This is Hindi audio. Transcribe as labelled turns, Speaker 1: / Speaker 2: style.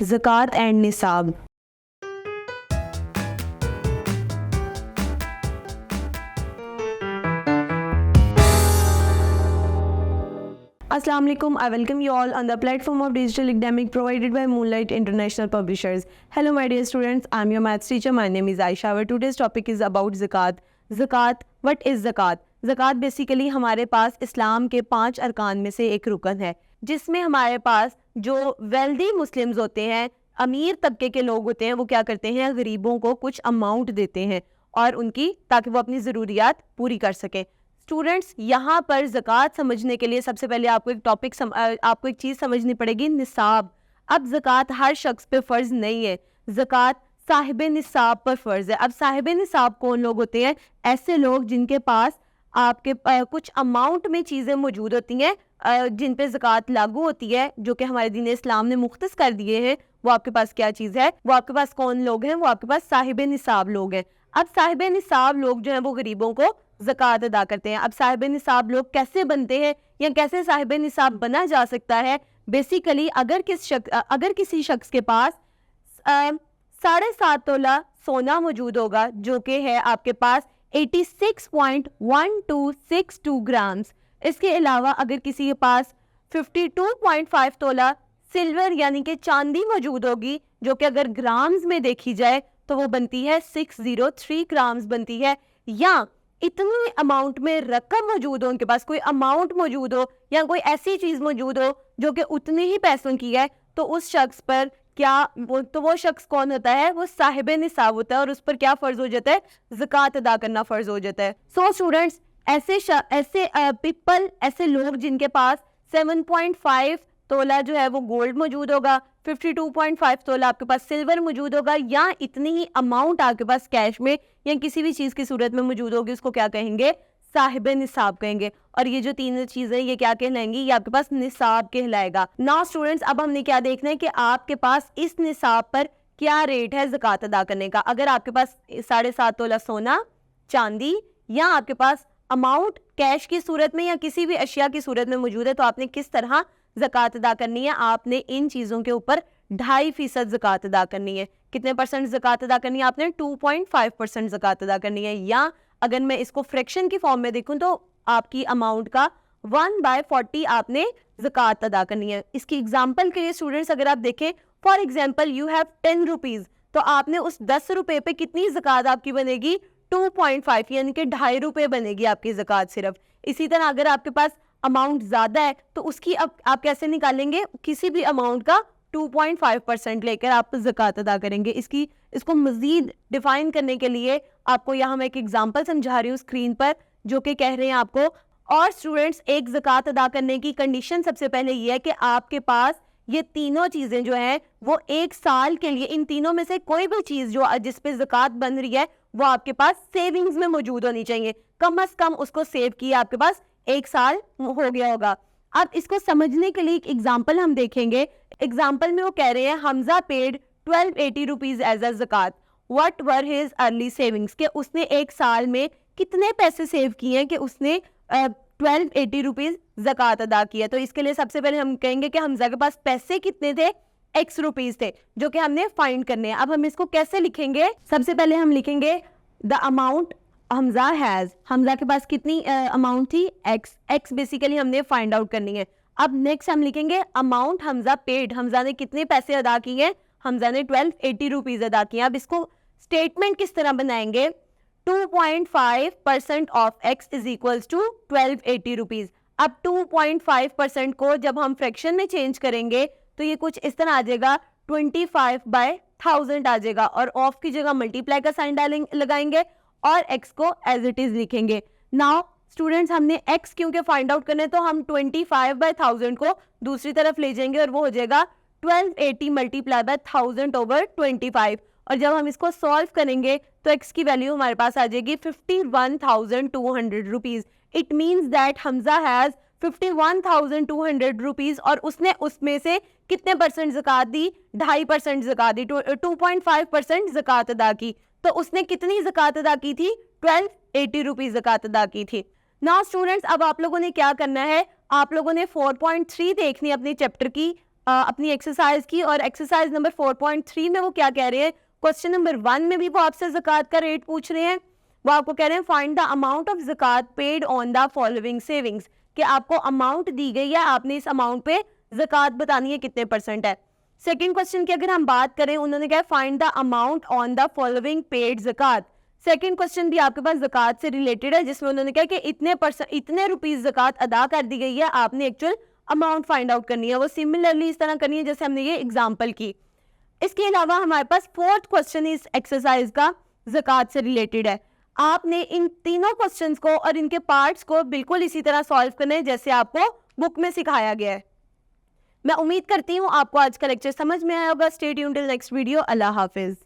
Speaker 1: ज़कात and निसाब। Assalamu alaikum. I welcome you all on the platform of digital academic provided by Moonlight International Publishers. Hello my dear students, I am your maths teacher. My name is Aisha. Our today's topic is about zakat. Zakat, what is zakat? zakat basically हमारे पास इस्लाम के 5 अरकान में से एक रुकन है, जिसमें हमारे पास जो वेल्दी मुस्लिम्स होते हैं, अमीर तबके के लोग होते हैं, वो क्या करते हैं, गरीबों को कुछ अमाउंट देते हैं और उनकी, ताकि वो अपनी ज़रूरियात पूरी कर सकें। स्टूडेंट्स, यहाँ पर ज़कात समझने के लिए सबसे पहले आपको एक चीज़ समझनी पड़ेगी, निसाब। अब ज़कात हर शख्स पे फ़र्ज़ नहीं है, ज़कात साहिब निसाब पर फ़र्ज़ है। अब साहिब निसाब कौन लोग होते हैं? ऐसे लोग जिनके पास आपके कुछ अमाउंट में चीज़ें मौजूद होती हैं जिन पे ज़कात लागू होती है, जो कि हमारे दीन इस्लाम ने मुख्तस कर दिए हैं। वो आपके पास क्या चीज़ है? वो आपके पास कौन लोग हैं? वो आपके पास साहिब निसाब लोग हैं। अब साहिब निसाब लोग जो हैं वो गरीबों को ज़कात अदा करते हैं। अब साहिब निसाब लोग कैसे बनते हैं या कैसे साहिब निसाब बना जा सकता है? बेसिकली अगर किसी शख्स के पास 7.5 तोला सोना मौजूद होगा, जो कि है आपके पास 86.1262 ग्राम्स। इसके अलावा अगर किसी के पास 52.5 तोला सिल्वर यानी कि चांदी मौजूद होगी, जो कि अगर ग्राम्स में देखी जाए तो वो बनती है 603 ग्राम्स बनती है। या इतनी अमाउंट में रकम मौजूद हो, उनके पास कोई अमाउंट मौजूद हो या कोई ऐसी चीज़ मौजूद हो जो कि उतने ही पैसों की है, तो उस शख्स पर वो शख्स कौन होता है? वो साहिब निसाब होता है और उस पर क्या फ़र्ज़ हो जाता है? ज़कात अदा करना फ़र्ज़ हो जाता है। सो स्टूडेंट्स, ऐसे लोग जिनके पास 7.5 तोला जो है वो गोल्ड मौजूद होगा, 52.5 तोला आपके पास सिल्वर मौजूद होगा, या इतनी ही अमाउंट आपके पास कैश में या किसी भी चीज़ की सूरत में मौजूद होगी, उसको क्या कहेंगे? साहिब निसाब कहेंगे। और ये जो तीनों चीज़ें ये क्या कहलाएंगी? ये आपके पास निसाब कहलाएगा। नाउ स्टूडेंट्स, अब हमने क्या देखना है कि आपके पास इस निसाब पर क्या रेट है ज़कात अदा करने का। अगर आपके पास 7.5 तोला सोना, चांदी, या आपके पास अमाउंट कैश की सूरत में या किसी भी अशिया की सूरत में मौजूद है, तो आपने किस तरह ज़कात अदा करनी है? आपने इन चीज़ों के ऊपर 2.5% ज़कात अदा करनी है। कितने परसेंट ज़कात अदा करनी है? आपने 2.5% ज़कात अदा करनी है। या अगर मैं इसको फ्रैक्शन की फॉर्म में देखूं तो आपकी अमाउंट का 1/40 आपने ज़कात अदा करनी है। इसकी एग्जांपल के लिए स्टूडेंट्स अगर आप देखें, for example you have 10 rupees, तो आपने उस 10 रुपए पे कितनी ज़कात आपकी बनेगी? 2.5 यानी कि 2.5 रुपए बनेगी आपकी ज़कात सिर्फ। इसी तरह अगर आपके पास अमाउंट ज़्यादा है तो उसकी अब आप कैसे निकालेंगे? किसी भी अमाउंट का 2.5% लेकर आप ज़कात अदा करेंगे। इसको मज़ीद डिफाइन करने के लिए आपको यहाँ मैं एक एग्जांपल समझा रही हूँ स्क्रीन पर, जो कि कह रहे हैं आपको। और स्टूडेंट्स, एक ज़कात अदा करने की कंडीशन सबसे पहले ये है कि आपके पास ये तीनों चीज़ें जो हैं वो 1 साल के लिए, इन तीनों में से कोई भी चीज़ जो जिस पे ज़कात बन रही है वो आपके पास सेविंग्स में मौजूद होनी चाहिए। कम अज़ कम उसको सेव किए आपके पास 1 साल हो गया होगा। अब इसको समझने के लिए एक एग्जाम्पल हम देखेंगे। एग्जाम्पल में वो कह रहे हैं Hamza paid 1280 rupees as a ज़कात, what were his early savings, के उसने 1 साल में कितने पैसे सेव किए हैं कि उसने 1280 रुपीज़ ज़कात अदा किया। तो इसके लिए सबसे पहले हम कहेंगे कि हमजा के पास पैसे कितने थे? x रुपीज़ थे, जो कि हमने फाइंड करने हैं। अब हम इसको कैसे लिखेंगे? सबसे पहले हम लिखेंगे the amount Hamza has, Hamza के पास कितनी अमाउंट थी? x बेसिकली हमने फाइंड आउट करनी है। अब नेक्स्ट हम लिखेंगे अमाउंट हमजा पेड, हमजा ने कितने पैसे अदा किए? हमजा ने 1280 रुपीज़ अदा किए। अब इसको स्टेटमेंट किस तरह बनाएंगे? 2.5% of x is equals to 1280 rupees. अब 2.5% को जब हम फ्रैक्शन में चेंज करेंगे तो ये कुछ इस तरह आ जाएगा, 25/1000 आ जाएगा, और ऑफ की जगह मल्टीप्लाई का साइन लगाएंगे और x को एज इट इज लिखेंगे। नाउ स्टूडेंट्स, हमने x क्योंकि फाइंड आउट करना है तो हम 25/1000 को दूसरी तरफ ले जाएंगे और वो हो जाएगा 1280 मल्टीप्लाई बाय 1000 ओवर 25। और जब हम इसको सॉल्व करेंगे तो x की वैल्यू हमारे पास आ जाएगी 51,200 rupees. It means that Hamza has 51,200 rupees और उसने उसमें से कितने परसेंट ज़कात दी? 2.5% ज़कात दी, 2.5% ज़कात अदा की। तो उसने कितनी ज़कात अदा की थी? 1280 रुपीज़ ज़कात अदा की थी। नाउ स्टूडेंट्स, अब आप लोगों ने क्या करना है? आप लोगों ने 4.3 देखनी है अपने चैप्टर की अपनी एक्सरसाइज की, और एक्सरसाइज नंबर 4.3 में वो क्या कह रहे हैं, क्वेश्चन नंबर 1 में भी वो आपसे ज़कात का रेट पूछ रहे हैं। वो आपको कह रहे हैं फाइंड द अमाउंट ऑफ ज़कात paid on the following savings, कि आपको अमाउंट दी गई है, आपने इस अमाउंट पे ज़कात बतानी है कितने % है। सेकंड क्वेश्चन की अगर हम बात करें, उन्होंने कहा find the amount on the following paid ज़कात। सेकंड क्वेश्चन भी आपके पास ज़कात से रिलेटेड है, जिसमें उन्होंने कहा कि इतने रुपीस ज़कात अदा कर दी गई है, आपने एक्चुअल अमाउंट फाइंड आउट करनी है। वो सिमिलरली इस तरह करनी है जैसे हमने ये एग्जांपल की। इसके अलावा हमारे पास फोर्थ क्वेश्चन इस एक्सरसाइज का ज़कात से रिलेटेड है। आपने इन तीनों क्वेश्चंस को और इनके पार्ट्स को बिल्कुल इसी तरह सॉल्व करना है जैसे आपको बुक में सिखाया गया है। मैं उम्मीद करती हूँ आपको आज का लेक्चर समझ में आया होगा। Stay tuned till next video. अल्लाह हाफिज।